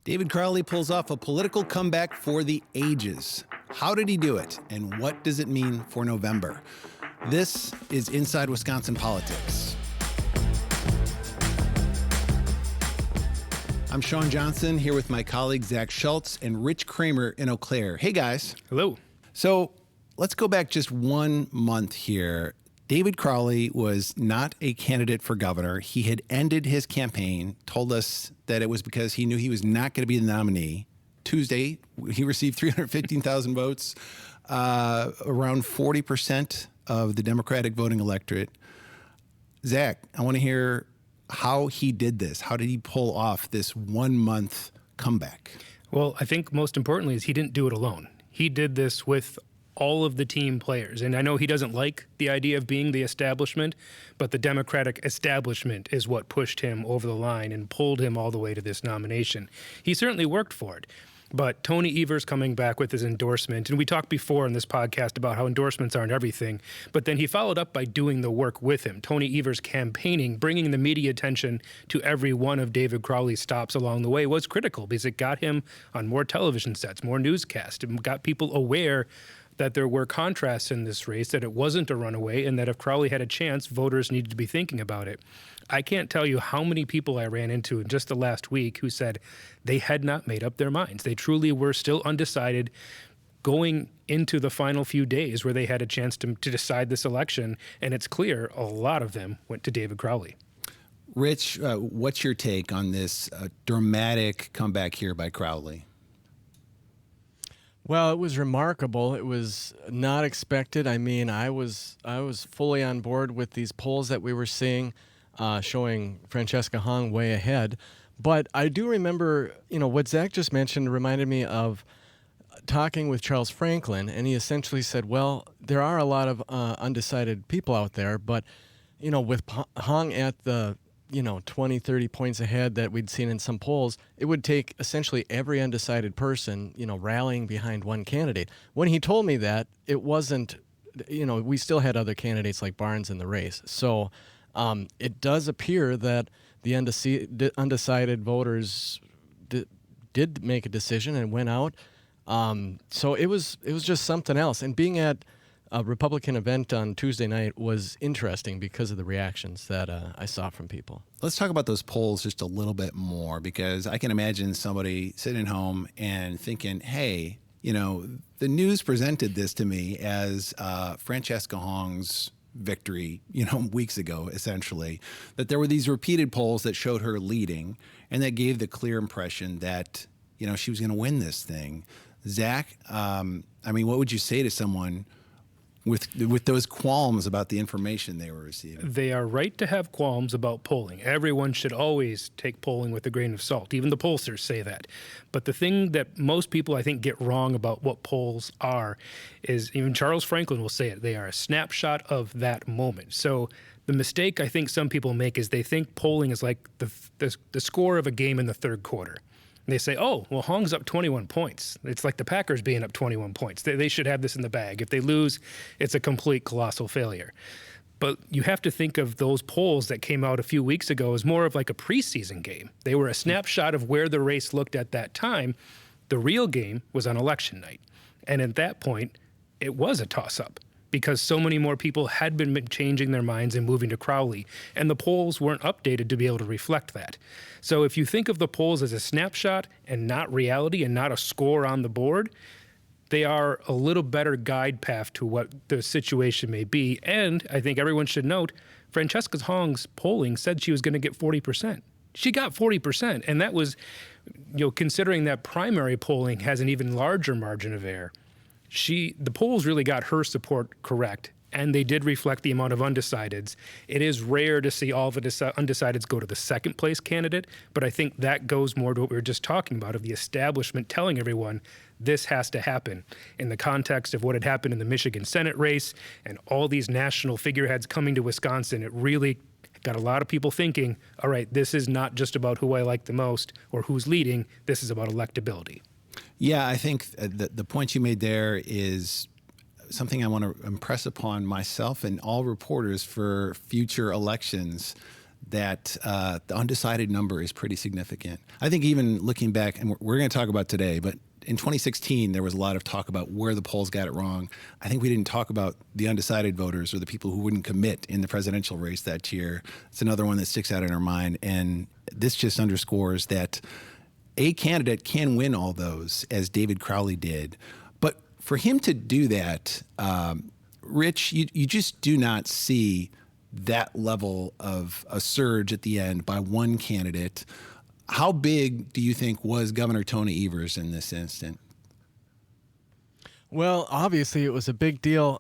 David Crowley pulls off a political comeback for the ages. How did he do it, and what does it mean for November? This is Inside Wisconsin Politics. I'm Sean Johnson here with my colleagues Zach Schultz and Rich Kramer in Eau Claire. Hey, guys. Hello. So let's go back just 1 month here. David Crowley was not a candidate for governor. He had ended his campaign, told us that it was because he knew he was not going to be the nominee. Tuesday, he received 315,000 votes, around 40% of the Democratic voting electorate. Zach, I want to hear how he did this. How did he pull off this 1 month comeback? Well, I think most importantly is he didn't do it alone. He did this with all of the team players. And I know he doesn't like the idea of being the establishment, but the Democratic establishment is what pushed him over the line and pulled him all the way to this nomination. He certainly worked for it. But Tony Evers coming back with his endorsement, and we talked before in this podcast about how endorsements aren't everything, but then he followed up by doing the work with him. Tony Evers campaigning, bringing the media attention to every one of David Crowley's stops along the way was critical because it got him on more television sets, more newscasts, and got people aware that there were contrasts in this race, that it wasn't a runaway, and that if Crowley had a chance, voters needed to be thinking about it. I can't tell you how many people I ran into in just the last week who said they had not made up their minds. They truly were still undecided going into the final few days where they had a chance to decide this election, and it's clear a lot of them went to David Crowley. Rich, what's your take on this dramatic comeback here by Crowley? Well, it was remarkable. It was not expected. I mean, I was fully on board with these polls that we were seeing, showing Francesca Hong way ahead. But I do remember, what Zach just mentioned reminded me of talking with Charles Franklin, and he essentially said, well, there are a lot of undecided people out there, but, with Hong at the 20, 30 points ahead that we'd seen in some polls, it would take essentially every undecided person, rallying behind one candidate. When he told me that, it wasn't, we still had other candidates like Barnes in the race. So it does appear that the undecided voters did make a decision and went out. So it was just something else. And being at a Republican event on Tuesday night was interesting because of the reactions that I saw from people. Let's talk about those polls just a little bit more, because I can imagine somebody sitting home and thinking, hey, the news presented this to me as Francesca Hong's victory, weeks ago, essentially, that there were these repeated polls that showed her leading and that gave the clear impression that, she was going to win this thing. Zach, what would you say to someone with those qualms about the information they were receiving? They are right to have qualms about polling. Everyone should always take polling with a grain of salt. Even the pollsters say that. But the thing that most people, I think, get wrong about what polls are is, even Charles Franklin will say it, they are a snapshot of that moment. So the mistake I think some people make is they think polling is like the score of a game in the third quarter. They say, oh, well, Hong's up 21 points. It's like the Packers being up 21 points. They should have this in the bag. If they lose, it's a complete colossal failure. But you have to think of those polls that came out a few weeks ago as more of like a preseason game. They were a snapshot of where the race looked at that time. The real game was on election night. And at that point, it was a toss-up, because so many more people had been changing their minds and moving to Crowley, and the polls weren't updated to be able to reflect that. So if you think of the polls as a snapshot and not reality and not a score on the board, they are a little better guide path to what the situation may be. And I think everyone should note, Francesca Hong's polling said she was going to get 40%. She got 40%, and that was, considering that primary polling has an even larger margin of error. The polls really got her support correct, and they did reflect the amount of undecideds. It is rare to see all the undecideds go to the second place candidate, but I think that goes more to what we were just talking about, of the establishment telling everyone this has to happen in the context of what had happened in the Michigan Senate race and all these national figureheads coming to Wisconsin. It really got a lot of people thinking, all right, this is not just about who I like the most or who's leading, this is about electability. Yeah, I think the point you made there is something I want to impress upon myself and all reporters for future elections, that the undecided number is pretty significant. I think even looking back, and we're going to talk about today, but in 2016, there was a lot of talk about where the polls got it wrong. I think we didn't talk about the undecided voters or the people who wouldn't commit in the presidential race that year. It's another one that sticks out in our mind. And this just underscores that a candidate can win all those, as David Crowley did. But for him to do that, Rich, you just do not see that level of a surge at the end by one candidate. How big do you think was Governor Tony Evers in this instant? Well, obviously it was a big deal,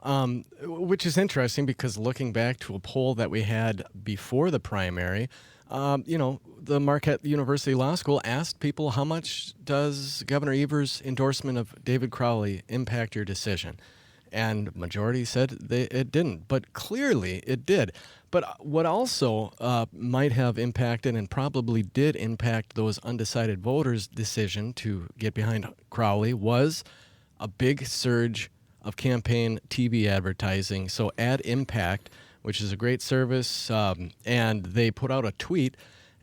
which is interesting because looking back to a poll that we had before the primary, the Marquette University Law School asked people, how much does Governor Evers' endorsement of David Crowley impact your decision? And majority said it didn't, but clearly it did. But what also might have impacted and probably did impact those undecided voters' decision to get behind Crowley was a big surge of campaign TV advertising. So Ad Impact, which is a great service, and they put out a tweet,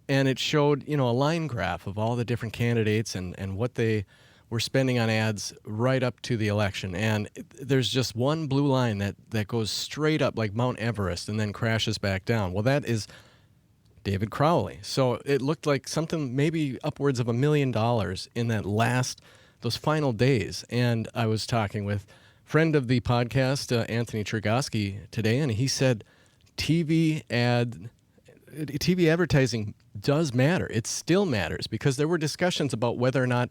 and it showed, a line graph of all the different candidates and what they were spending on ads right up to the election. And there's just one blue line that goes straight up like Mount Everest and then crashes back down. Well, that is David Crowley. So it looked like something maybe upwards of $1 million in those final days. And I was talking with friend of the podcast, Anthony Chergosky, today, and he said TV advertising does matter. It still matters because there were discussions about whether or not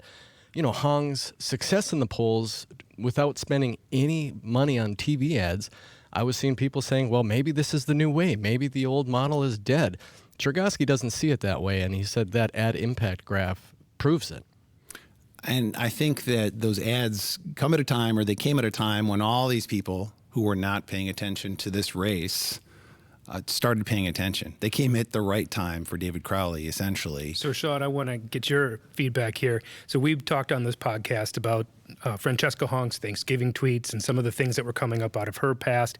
Hong's success in the polls without spending any money on TV ads. I was seeing people saying, well, maybe this is the new way. Maybe the old model is dead. Chergosky doesn't see it that way, and he said that ad impact graph proves it. And I think that those ads came at a time when all these people who were not paying attention to this race started paying attention. They came at the right time for David Crowley, essentially. So, Sean, I want to get your feedback here. So we've talked on this podcast about Francesca Hong's Thanksgiving tweets and some of the things that were coming up out of her past.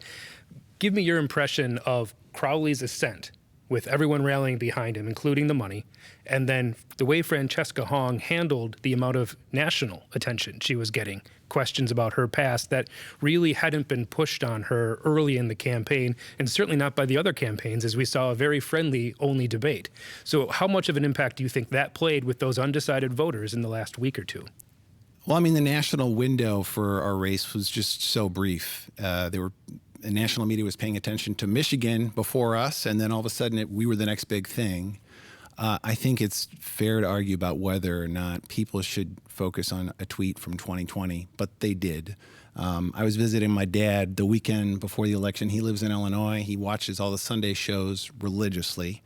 Give me your impression of Crowley's ascent with everyone rallying behind him, including the money, and then the way Francesca Hong handled the amount of national attention she was getting, questions about her past that really hadn't been pushed on her early in the campaign, and certainly not by the other campaigns, as we saw a very friendly-only debate. So how much of an impact do you think that played with those undecided voters in the last week or two? Well, I mean, the national window for our race was just so brief. The national media was paying attention to Michigan before us, and then all of a sudden we were the next big thing. I think it's fair to argue about whether or not people should focus on a tweet from 2020, but they did. I was visiting my dad the weekend before the election. He lives in Illinois. He watches all the Sunday shows religiously,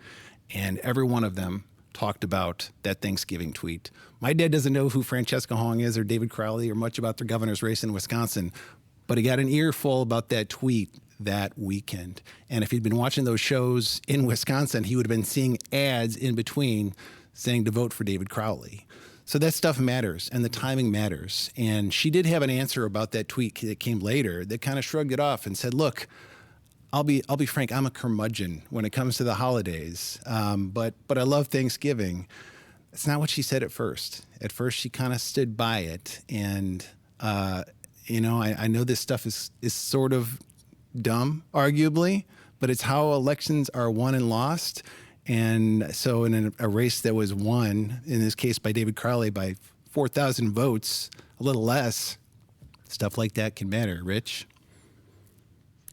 and every one of them talked about that Thanksgiving tweet. My dad doesn't know who Francesca Hong is or David Crowley or much about the governor's race in Wisconsin, but he got an earful about that tweet that weekend. And if he'd been watching those shows in Wisconsin, he would have been seeing ads in between saying to vote for David Crowley. So that stuff matters, and the timing matters. And she did have an answer about that tweet that came later that kind of shrugged it off and said, look, I'll be frank, I'm a curmudgeon when it comes to the holidays, but I love Thanksgiving. It's not what she said at first. At first, she kind of stood by it. And, I know this stuff is sort of dumb, arguably, but it's how elections are won and lost. And so in a race that was won, in this case by David Crowley, by 4,000 votes, a little less, stuff like that can matter. Rich?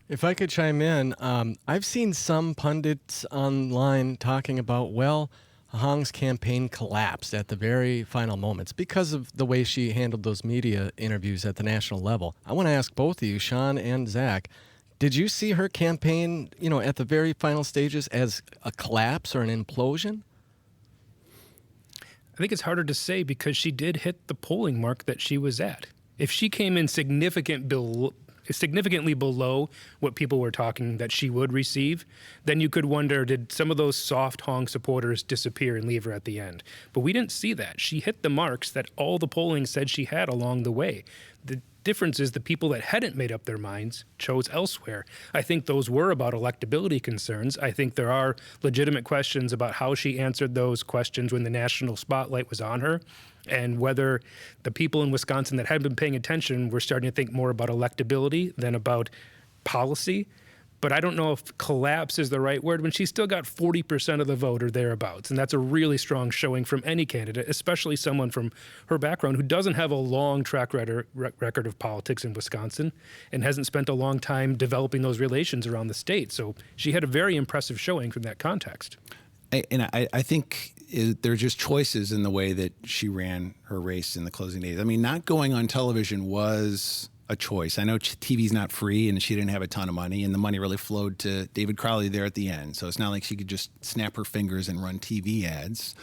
If I could chime in, I've seen some pundits online talking about, Hong's campaign collapsed at the very final moments because of the way she handled those media interviews at the national level. I want to ask both of you, Sean and Zach, did you see her campaign, at the very final stages as a collapse or an implosion? I think it's harder to say because she did hit the polling mark that she was at. If she came in significantly below what people were talking that she would receive, then you could wonder, did some of those soft Hong supporters disappear and leave her at the end? But we didn't see that. She hit the marks that all the polling said she had along the way. The difference is the people that hadn't made up their minds chose elsewhere. I think those were about electability concerns. I think there are legitimate questions about how she answered those questions when the national spotlight was on her, and whether the people in Wisconsin that had been paying attention were starting to think more about electability than about policy. But I don't know if collapse is the right word when she still got 40% of the vote or thereabouts. And that's a really strong showing from any candidate, especially someone from her background who doesn't have a long track record of politics in Wisconsin and hasn't spent a long time developing those relations around the state. So she had a very impressive showing from that context. I think there are just choices in the way that she ran her race in the closing days. I mean, not going on television was a choice. I know TV's not free and she didn't have a ton of money, and the money really flowed to David Crowley there at the end. So it's not like she could just snap her fingers and run TV ads,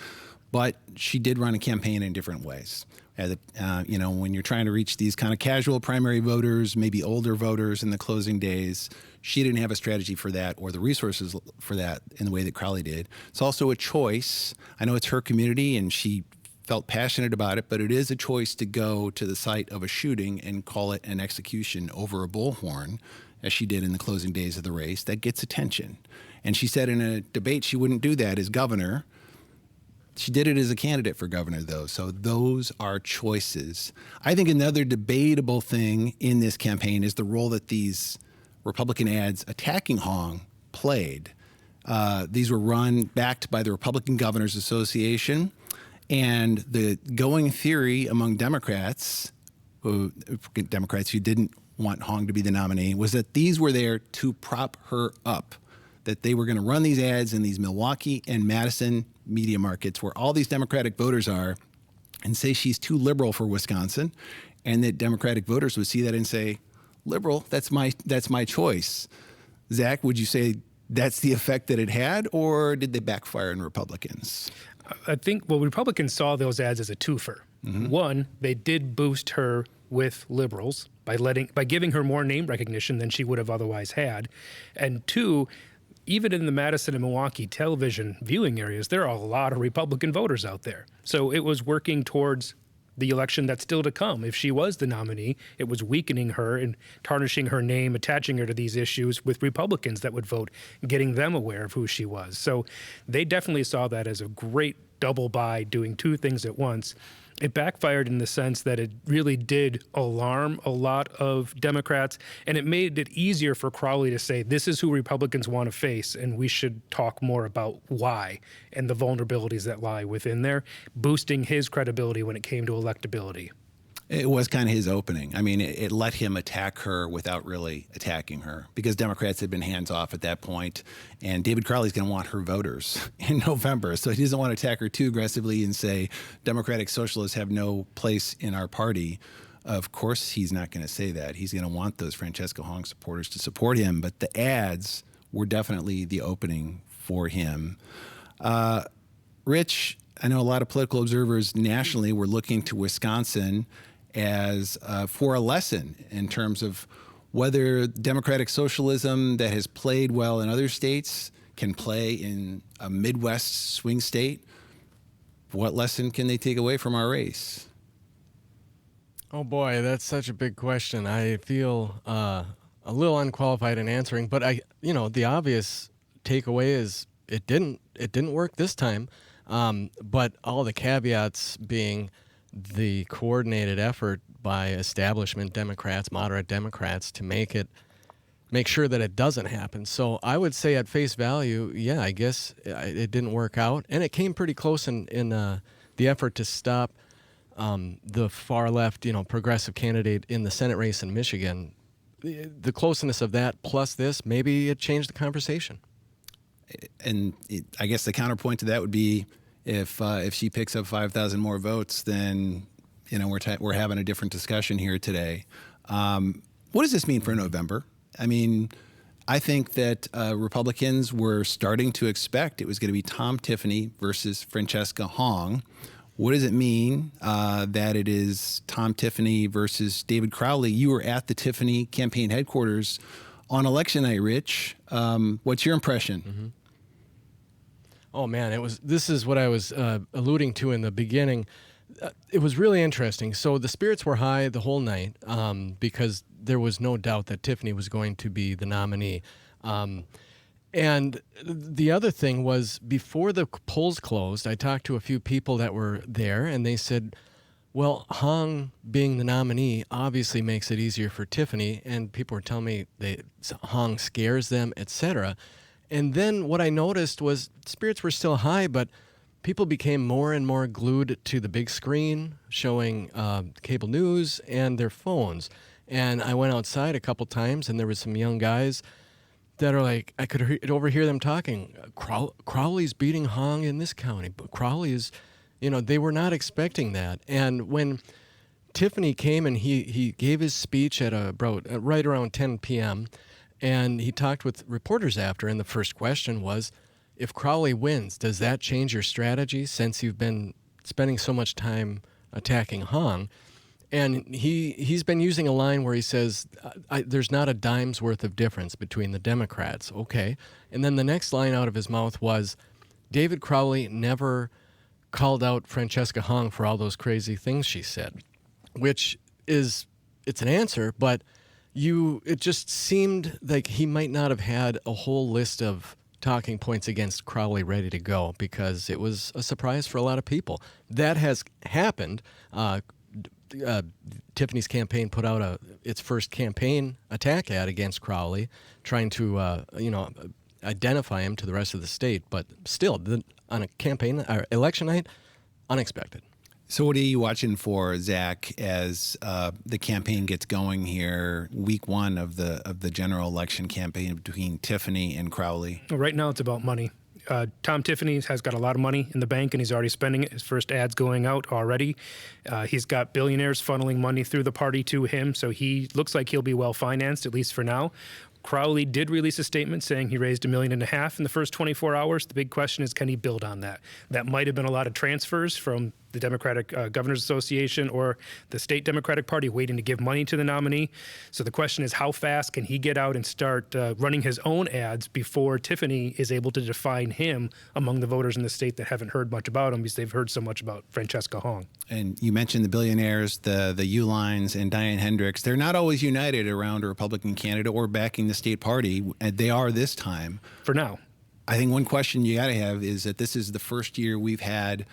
but she did run a campaign in different ways. When you're trying to reach these kind of casual primary voters, maybe older voters in the closing days, she didn't have a strategy for that or the resources for that in the way that Crowley did. It's also a choice. I know it's her community and she felt passionate about it, but it is a choice to go to the site of a shooting and call it an execution over a bullhorn, as she did in the closing days of the race. That gets attention. And she said in a debate she wouldn't do that as governor. She did it as a candidate for governor, though. So those are choices. I think another debatable thing in this campaign is the role that these Republican ads attacking Hong played. These were backed by the Republican Governors Association. And the going theory among Democrats who didn't want Hong to be the nominee was that these were there to prop her up, that they were going to run these ads in these Milwaukee and Madison media markets where all these Democratic voters are and say she's too liberal for Wisconsin, and that Democratic voters would see that and say, liberal, that's my choice. Zach, would you say that's the effect that it had, or did they backfire on Republicans? I think, Republicans saw those ads as a twofer. Mm-hmm. One, they did boost her with liberals by giving her more name recognition than she would have otherwise had. And two, even in the Madison and Milwaukee television viewing areas, there are a lot of Republican voters out there. So it was working towards the election that's still to come. If she was the nominee, it was weakening her and tarnishing her name, attaching her to these issues with Republicans that would vote, getting them aware of who she was. So they definitely saw that as a great double buy, doing two things at once. It backfired in the sense that it really did alarm a lot of Democrats, and it made it easier for Crowley to say, this is who Republicans want to face, and we should talk more about why and the vulnerabilities that lie within there, boosting his credibility when it came to electability. It was kind of his opening. I mean, it let him attack her without really attacking her because Democrats had been hands off at that point, and David Crowley's going to want her voters in November. So he doesn't want to attack her too aggressively and say Democratic Socialists have no place in our party. Of course, he's not going to say that. He's going to want those Francesca Hong supporters to support him, but the ads were definitely the opening for him. Rich, I know a lot of political observers nationally were looking to Wisconsin as for a lesson in terms of whether democratic socialism that has played well in other states can play in a Midwest swing state. What lesson can they take away from our race? Oh boy, that's such a big question. I feel a little unqualified in answering, but the obvious takeaway is it didn't work this time. But all the caveats being the coordinated effort by establishment Democrats, moderate Democrats, to make sure that it doesn't happen. So I would say at face value, yeah, I guess it didn't work out, and it came pretty close in the effort to stop the far left, progressive candidate in the Senate race in Michigan. The closeness of that plus this, maybe it changed the conversation. And I guess the counterpoint to that would be if she picks up 5,000 more votes, then we're having a different discussion here today. What does this mean for November? I mean, I think that Republicans were starting to expect it was going to be Tom Tiffany versus Francesca Hong, What does it mean that it is Tom Tiffany versus David Crowley? You were at the Tiffany campaign headquarters on election night, Rich. What's your impression? Mm-hmm. Oh man, this is what I was alluding to in the beginning. It was really interesting. So the spirits were high the whole night because there was no doubt that Tiffany was going to be the nominee. And the other thing was, before the polls closed, I talked to a few people that were there, and they said, well, Hong being the nominee obviously makes it easier for Tiffany, and people were telling me Hong scares them, etc. And then what I noticed was spirits were still high, but people became more and more glued to the big screen, showing cable news and their phones. And I went outside a couple times, and there was some young guys that are like, I could overhear them talking. Crowley's beating Hong in this county, but Crowley is, they were not expecting that. And when Tiffany came and he gave his speech at right around 10 p.m., and he talked with reporters after, and the first question was, if Crowley wins, does that change your strategy since you've been spending so much time attacking Hong? And he's been using a line where he says, there's not a dime's worth of difference between the Democrats. Okay. And then the next line out of his mouth was, David Crowley never called out Francesca Hong for all those crazy things she said, which it's an answer, but it just seemed like he might not have had a whole list of talking points against Crowley ready to go, because it was a surprise for a lot of people. That has happened. Tiffany's campaign put out its first campaign attack ad against Crowley, trying to identify him to the rest of the state. But still, on a campaign or election night, unexpected. So what are you watching for, Zach, as the campaign gets going here, week one of the general election campaign between Tiffany and Crowley? Right now, it's about money. Tom Tiffany has got a lot of money in the bank, and he's already spending it. His first ad's going out already. He's got billionaires funneling money through the party to him, so he looks like he'll be well-financed, at least for now. Crowley did release a statement saying he raised $1.5 million in the first 24 hours. The big question is, can he build on that? That might have been a lot of transfers from the Democratic Governors Association or the state Democratic Party waiting to give money to the nominee. So the question is, how fast can he get out and start running his own ads before Tiffany is able to define him among the voters in the state that haven't heard much about him because they've heard so much about Francesca Hong. And you mentioned the billionaires, the Uihleins and Diane Hendricks. They're not always united around a Republican candidate or backing the state party. They are this time. For now. I think one question you got to have is that this is the first year we've had,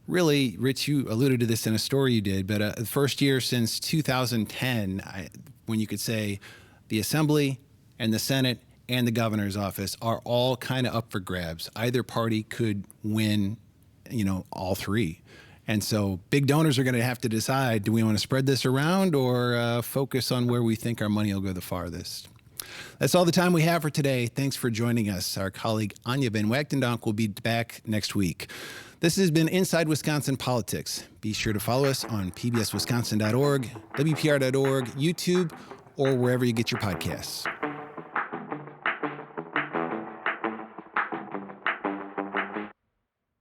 really, Rich, you alluded to this in a story you did, but the first year since 2010, when you could say the Assembly and the Senate and the governor's office are all kind of up for grabs. Either party could win, all three. And so big donors are going to have to decide, do we want to spread this around or focus on where we think our money will go the farthest? That's all the time we have for today. Thanks for joining us. Our colleague Anya Van Wagtendonk will be back next week. This has been Inside Wisconsin Politics. Be sure to follow us on pbswisconsin.org, WPR.org, YouTube, or wherever you get your podcasts.